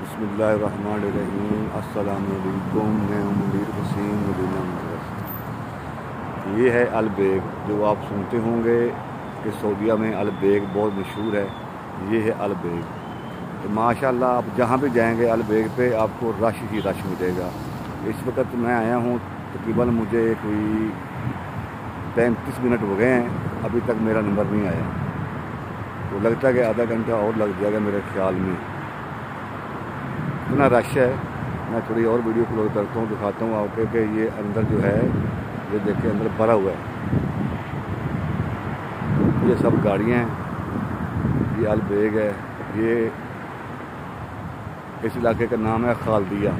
बिस्मिल्लाहिर्रहमानिर्रहीम। अस्सलाम वालेकुम। मैं मुनीर वसीम मदीना मदरसा। ये है अल-बेग, जो आप सुनते होंगे कि सऊदीया में अल-बेग बहुत मशहूर है। ये है अल-बेग। तो माशाल्लाह आप जहाँ भी जाएंगे अल-बेग पे आपको रश ही रश मिलेगा। इस वक्त मैं आया हूँ, तकरीबन मुझे कोई 35 मिनट हो गए हैं, अभी तक मेरा नंबर नहीं आया। तो लगता है कि आधा घंटा और लग जाएगा मेरे ख्याल में। इतना रश है। मैं थोड़ी और वीडियो अपलोड करता हूँ, दिखाता हूँ आपके कि ये अंदर जो है, ये देखिए अंदर भरा हुआ है। ये सब गाड़ियाँ हैं। ये अल-बेग है। ये इस इलाके का नाम है खालदिया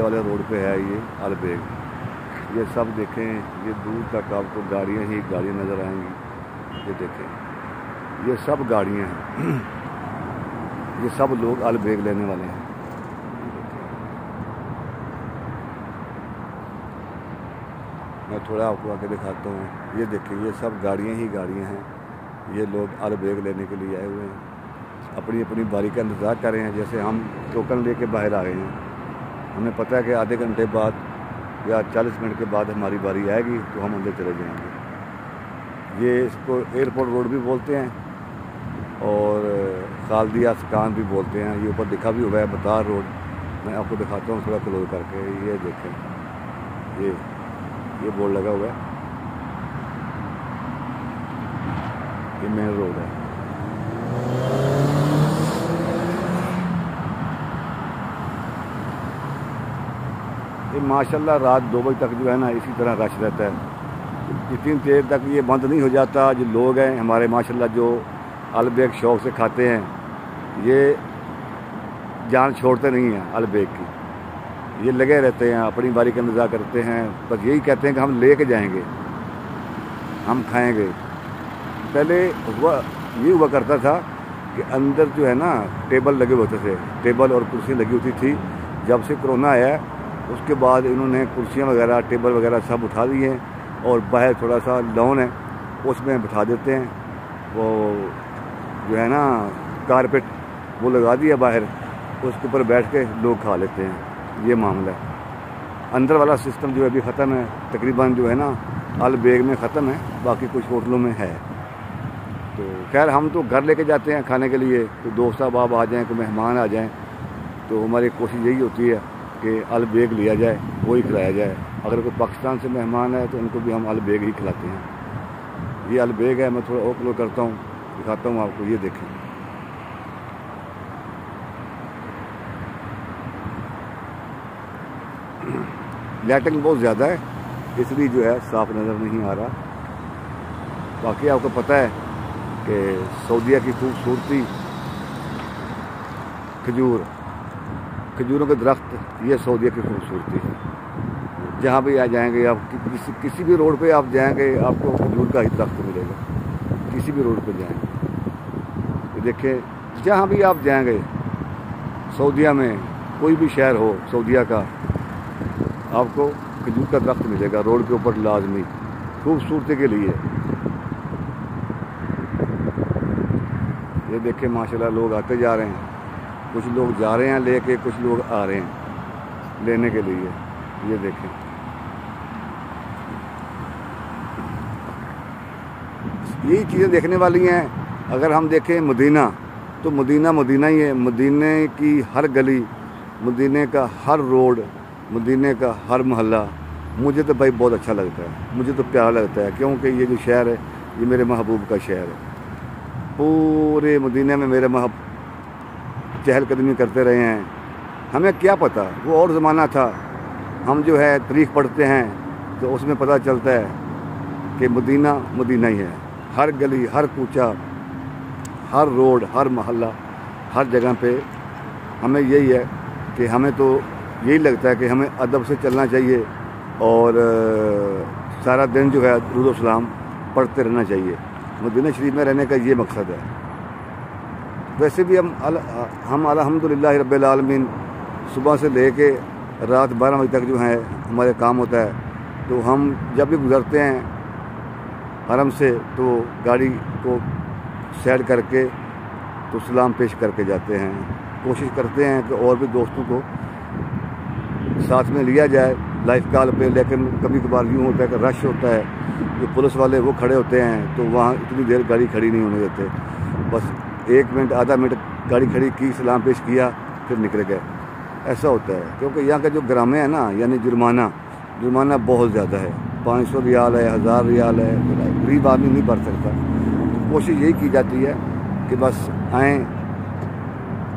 वाले रोड पे है ये अल-बेग। ये सब देखें, ये दूर तक आपको गाड़ियाँ ही गाड़ियाँ नज़र आएंगी। ये देखें, ये सब गाड़ियाँ हैं। ये सब लोग अल-बेग लेने वाले हैं। मैं थोड़ा आपको आके दिखाता हूँ। ये देखिए, ये सब गाड़ियाँ ही गाड़ियाँ हैं। ये लोग अल-बेग लेने के लिए आए हुए हैं, अपनी अपनी बारी का इंतज़ार कर रहे हैं। जैसे हम टोकन लेके बाहर आ गए हैं, हमें पता है कि आधे घंटे बाद या 40 मिनट के बाद हमारी बारी आएगी तो हम अंदर चले जाएंगे। ये इसको एयरपोर्ट रोड भी बोलते हैं और खालदिया सकान भी बोलते हैं। ये ऊपर लिखा भी हुआ है बतार रोड। मैं आपको दिखाता हूँ थोड़ा क्लोज करके। ये देखें, ये बोर्ड लगा हुआ है। ये मेन रोड है। ये माशाल्लाह रात 2 बजे तक जो है ना इसी तरह रश रहता है। इतनी देर तक ये बंद नहीं हो जाता। जो लोग हैं हमारे माशाल्लाह जो अल-बेग शौक से खाते हैं, ये जान छोड़ते नहीं हैं अल-बेग की। ये लगे रहते हैं, अपनी बारी का इंतज़ार करते हैं। बस यही कहते हैं कि हम लेके जाएंगे, हम खाएंगे। पहले ये हुआ करता था कि अंदर जो है ना टेबल लगे होते थे, टेबल और कुर्सियाँ लगी होती थी। जब से कोरोना आया उसके बाद इन्होंने कुर्सियाँ वगैरह टेबल वगैरह सब उठा लिए हैं और बाहर थोड़ा सा लॉन है उसमें बिठा देते हैं। वो जो है ना कारपेट वो लगा दिया बाहर, उसके ऊपर बैठ के लोग खा लेते हैं। ये मामला है। अंदर वाला सिस्टम जो है अभी ख़त्म है, तकरीबन जो है ना अल-बेग में ख़त्म है, बाकी कुछ होटलों में है। तो खैर हम तो घर लेके जाते हैं खाने के लिए। तो दोस्त साहब आ जाएँ, कोई मेहमान आ जाएँ, तो हमारी कोशिश यही होती है कि अल-बेग लिया जाए, वही खिलाया जाए। अगर कोई पाकिस्तान से मेहमान है तो उनको भी हम अल-बेग ही खिलाते हैं। ये अल-बेग है। मैं थोड़ा और क्लोज करता हूँ, दिखाता हूँ आपको। ये देखें, लाइटिंग बहुत ज़्यादा है इसलिए जो है साफ नज़र नहीं आ रहा। बाकी आपको पता है कि सऊदीया की खूबसूरती, खजूरों के दरख्त, ये सऊदीया की खूबसूरती है। जहाँ भी आ जाएंगे आप, किसी भी रोड पे आप जाएंगे आपको खजूर का ही दरख्त मिलेगा। किसी भी रोड पे जाएंगे, देखिए जहाँ भी आप जाएंगे सऊदीया में, कोई भी शहर हो सऊदीया का, आपको खजूर का दरख्त मिलेगा रोड के ऊपर लाजमी, खूबसूरती के लिए। ये देखिए माशाल्लाह लोग आते जा रहे हैं, कुछ लोग जा रहे हैं लेके, कुछ लोग आ रहे हैं लेने के लिए। ये देखें, यही चीज़ें देखने वाली हैं। अगर हम देखें मदीना, तो मदीना ही है। मदीने की हर गली, मदीने का हर रोड, मदीने का हर मोहल्ला मुझे तो भाई बहुत अच्छा लगता है, मुझे तो प्यारा लगता है। क्योंकि ये जो शहर है ये मेरे महबूब का शहर है। पूरे मदीने में मेरे चहलकदमी करते रहे हैं। हमें क्या पता, वो और ज़माना था। हम जो है तारीख़ पढ़ते हैं तो उसमें पता चलता है कि मदीना ही है। हर गली, हर कूचा, हर रोड, हर मोहल्ला, हर जगह पे हमें यही है कि हमें तो यही लगता है कि हमें अदब से चलना चाहिए और सारा दिन जो है दुरूद व सलाम पढ़ते रहना चाहिए। मदीना शरीफ में रहने का ये मकसद है। वैसे भी हम अल्हम्दुलिल्लाह रब्बिल आलमीन सुबह से लेके रात 12 बजे तक जो है हमारे काम होता है। तो हम जब भी गुज़रते हैं हरम से तो गाड़ी को साइड करके तो सलाम पेश करके जाते हैं। کوشش کرتے ہیں کہ اور بھی دوستوں کو ساتھ میں لیا جائے لائف کال پہ، لیکن کبھی کبھار یوں ہوتا ہے کہ رش ہوتا ہے، جو پولیس والے وہ کھڑے ہوتے ہیں تو وہاں اتنی دیر گاڑی کھڑی نہیں ہونے دیتے، بس 1 منٹ آدھا منٹ گاڑی کھڑی کی، سلام پیش کیا، پھر نکل گئے. ایسا ہوتا ہے کیونکہ یہاں کا جو گرامے ہے نا، یعنی جرمانہ بہت زیادہ ہے. 500 ریال ہے، 1000 ریال ہے، غریب آدمی نہیں بھر سکتا. کوشش یہی کی جاتی ہے کہ بس آئیں،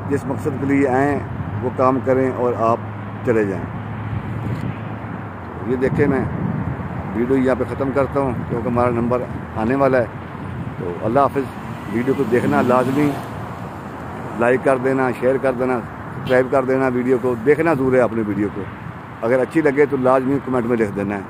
جس مقصد کے لیے آئیں وہ کام کریں اور آپ چلے جائیں. یہ دیکھیں، میں ویڈیو یہاں پہ ختم کرتا ہوں کیونکہ ہمارا نمبر آنے والا ہے. تو اللہ حافظ. ویڈیو کو دیکھنا لازمی، لائک کر دینا، شیئر کر دینا، سبسکرائب کر دینا. ویڈیو کو دیکھنا ضرور ہے اپنے ویڈیو کو. اگر اچھی لگے تو لازمی کمنٹ میں لکھ دینا ہے.